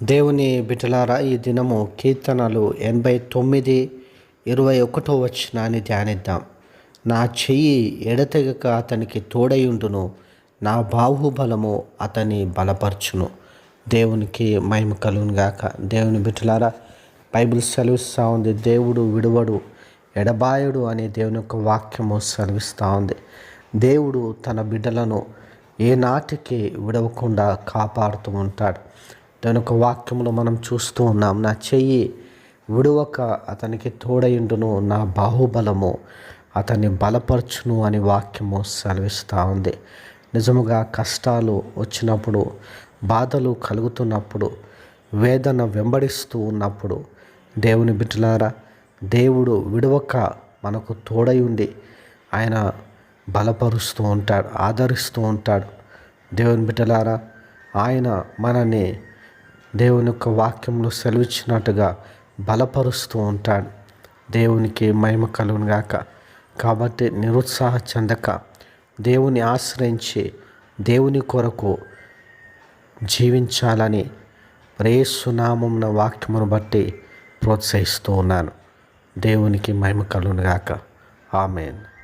దేవుని బిడ్డలారా, ఈ దినము కీర్తనలు 89:21 ధ్యానిద్దాం. నా చెయ్యి ఎడతెగక అతనికి తోడయుండును, నా బాహుబలము అతని బలపరచును. దేవునికి మహిమ కలుగును గాక. దేవుని బిడ్డలారా, బైబిల్ సెలవిస్తూ ఉంది, దేవుడు విడువడు ఎడబాయుడు అని దేవుని యొక్క వాక్యము సెలవిస్తూ ఉంది. దేవుడు తన బిడ్డలను ఏనాటికి విడవకుండా కాపాడుతూ ఉంటాడు. దాని యొక్క వాక్యములో మనం చూస్తూ ఉన్నాం, నా చెయ్యి విడువక అతనికి తోడయుండును, నా బాహుబలము అతన్ని బలపరచును అని వాక్యము సెలవిస్తూ ఉంది. నిజముగా కష్టాలు వచ్చినప్పుడు, బాధలు కలుగుతున్నప్పుడు, వేదన వెంబడిస్తూ ఉన్నప్పుడు దేవుని బిడ్డలారా, దేవుడు విడవక మనకు తోడయుండి ఆయన బలపరుస్తూ ఉంటాడు, ఆదరిస్తూ ఉంటాడు. దేవుని బిడ్డలారా, ఆయన మనని దేవుని యొక్క వాక్యంలో సెలవిచ్చినట్టుగా బలపరుస్తూ ఉంటాడు. దేవునికి మహిమ కలుగును గాక. కాబట్టి నిరుత్సాహ చెందక దేవుని ఆశ్రయించి దేవుని కొరకు జీవించాలని యేసు నామమున వాక్యమును బట్టి ప్రోత్సహిస్తూ ఉన్నాను. దేవునికి మహిమ కలుగును గాక. ఆమేన్.